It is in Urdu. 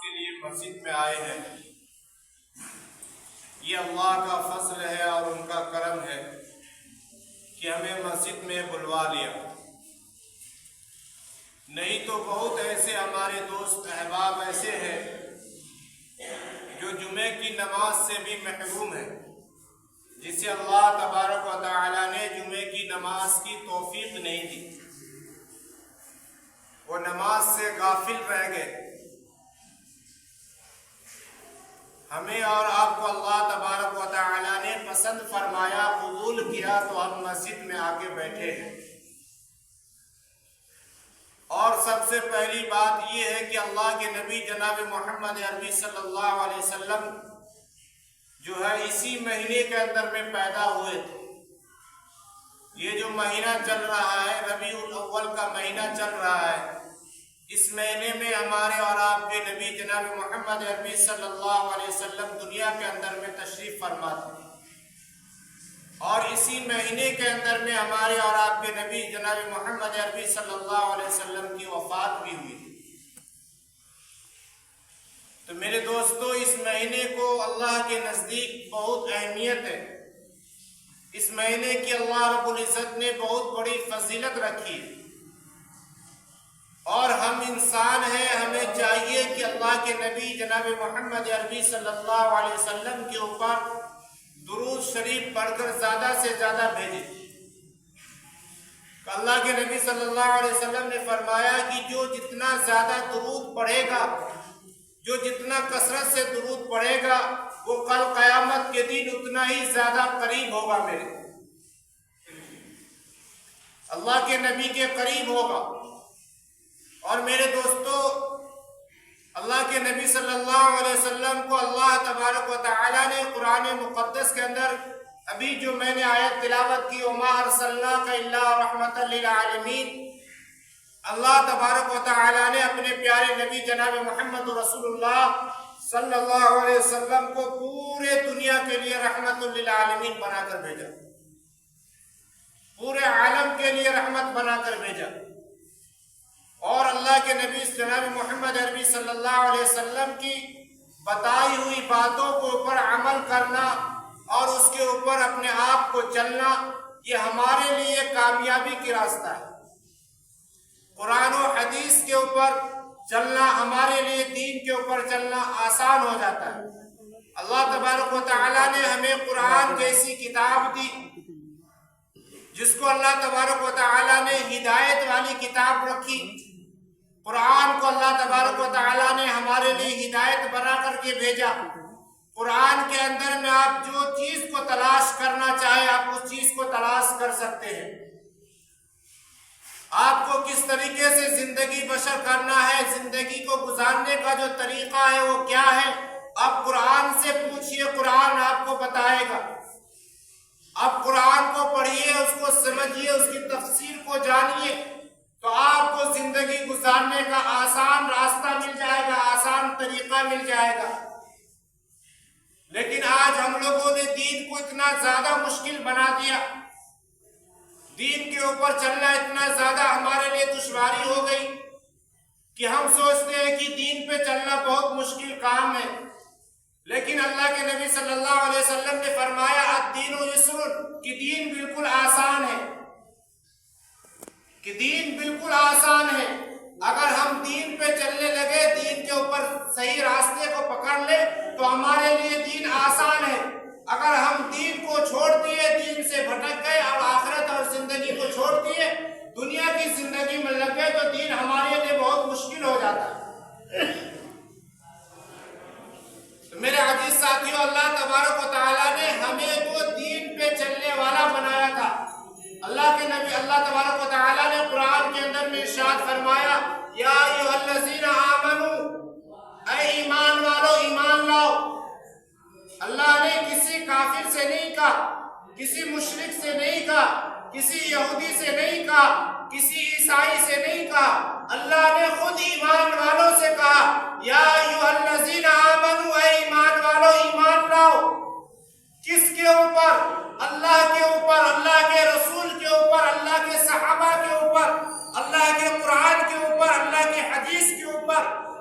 کے لیے مسجد میں آئے ہیں، یہ اللہ کا فضل ہے اور ان کا کرم ہے کہ ہمیں مسجد میں بلوا لیا، نہیں تو بہت ایسے ہمارے دوست احباب ایسے ہیں جو جمعے کی نماز سے بھی محروم ہیں، جسے اللہ تبارک و تعالی نے جمعے کی نماز کی توفیق نہیں دی، وہ نماز سے غافل رہ گئے۔ ہمیں اور آپ کو اللہ تبارک و تعالی نے پسند فرمایا، قبول کیا، تو ہم مسجد میں آ کے بیٹھے ہیں۔ اور سب سے پہلی بات یہ ہے کہ اللہ کے نبی جناب محمد عربی صلی اللہ علیہ وسلم جو ہے اسی مہینے کے اندر میں پیدا ہوئے تھے۔ یہ جو مہینہ چل رہا ہے، ربیع الاول کا مہینہ چل رہا ہے، اس مہینے میں ہمارے اور آپ کے نبی جناب محمد عربی صلی اللہ علیہ وسلم دنیا کے اندر میں تشریف فرما تھے، اور اسی مہینے کے اندر میں ہمارے اور آپ کے نبی جناب محمد عربی صلی اللہ علیہ وسلم کی وفات بھی ہوئی تھی۔ تو میرے دوستو، اس مہینے کو اللہ کے نزدیک بہت اہمیت ہے۔ اس مہینے کی اللہ رب العزت نے بہت بڑی فضیلت رکھی ہے، اور ہم انسان ہیں، ہمیں چاہیے کہ اللہ کے نبی جناب محمد عربی صلی اللہ علیہ وسلم کے اوپر درود شریف پڑھ کر زیادہ سے زیادہ بھیجیں۔ اللہ کے نبی صلی اللہ علیہ وسلم نے فرمایا کہ جو جتنا زیادہ درود پڑھے گا، جو جتنا کثرت سے درود پڑھے گا، وہ کل قیامت کے دن اتنا ہی زیادہ قریب ہوگا، میرے اللہ کے نبی کے قریب ہوگا۔ اور میرے دوستو، اللہ کے نبی صلی اللہ علیہ وسلم کو اللہ تبارک و تعالی نے قرآن مقدس کے اندر ابھی جو میں نے آیت تلاوت کی، وَمَا أَرْسَلْنَاكَ إِلَّا رَحْمَةً لِلْعَالَمِينَ، اللہ تبارک و تعالی نے اپنے پیارے نبی جناب محمد رسول اللہ صلی اللہ علیہ وسلم کو پورے دنیا کے لیے رحمت للعالمین بنا کر بھیجا، پورے عالم کے لیے رحمت بنا کر بھیجا۔ اور اللہ کے نبی جناب محمد عربی صلی اللہ علیہ وسلم کی بتائی ہوئی باتوں کے اوپر عمل کرنا اور اس کے اوپر اپنے آپ کو چلنا، یہ ہمارے لیے کامیابی کی راستہ ہے۔ قرآن و حدیث کے اوپر چلنا ہمارے لیے، دین کے اوپر چلنا آسان ہو جاتا ہے۔ اللہ تبارک و تعالیٰ نے ہمیں قرآن جیسی کتاب دی، جس کو اللہ تبارک و تعالیٰ نے ہدایت والی کتاب رکھی۔ قرآن کو اللہ تبارک و تعالیٰ نے ہمارے لیے ہدایت بنا کر کے بھیجا۔ قرآن کے اندر میں آپ جو چیز کو تلاش کرنا چاہے، آپ اس چیز کو تلاش کر سکتے ہیں۔ آپ کو کس طریقے سے زندگی بسر کرنا ہے، زندگی کو گزارنے کا جو طریقہ ہے وہ کیا ہے، آپ قرآن سے پوچھئے، قرآن آپ کو بتائے گا۔ آپ قرآن کو پڑھیے، اس کو سمجھیے، اس کی تفسیر کو جانیے، تو آپ کو زندگی گزارنے کا آسان راستہ مل جائے گا، آسان طریقہ مل جائے گا۔ لیکن آج ہم لوگوں نے دین کو اتنا زیادہ مشکل بنا دیا، دین کے اوپر چلنا اتنا زیادہ ہمارے لیے دشواری ہو گئی کہ ہم سوچتے ہیں کہ دین پہ چلنا بہت مشکل کام ہے۔ لیکن اللہ کے نبی صلی اللہ علیہ وسلم نے فرمایا، الدین یسر، کہ دین بالکل آسان ہے، کہ دین بالکل آسان ہے۔ اگر ہم دین پہ چلنے لگے، دین کے اوپر صحیح راستے کو پکڑ لے، تو ہمارے لیے دین آسان ہے۔ اگر ہم دین کو چھوڑ دیے، دین سے بھٹک گئے اور آخرت اور زندگی کو چھوڑ دیے، دنیا کی زندگی میں لگ گئے، تو دین ہمارے لیے بہت مشکل ہو جاتا ہے۔ تو میرے عزیز ساتھیوں، اللہ تبارک و تعالیٰ نے ہمیں وہ دین پہ چلنے والا بنایا تھا۔ اللہ کے نبی اللہ تبارک و تعالیٰ نے قرآن کے اندر میں ارشاد فرمایا، یا ایھا الذین آمنوا، اے ایمان والو ایمان لاؤ۔ اللہ نے کسی کافر سے نہیں کہا، کسی مشرک سے نہیں کہا، کسی یہودی سے نہیں کہا، کسی عیسائی سے نہیں کہا، اللہ نے خود ایمان والوں سے کہا، یا ایھا الذین آمنوا، اے ایمان والو ایمان لاؤ۔ کس کے اوپر؟ اللہ کے اوپر، اللہ کے رسول کے اوپر، اللہ کے صحابہ کے اوپر، اللہ کے قرآن کے اوپر، اللہ کے حدیث کے اوپر۔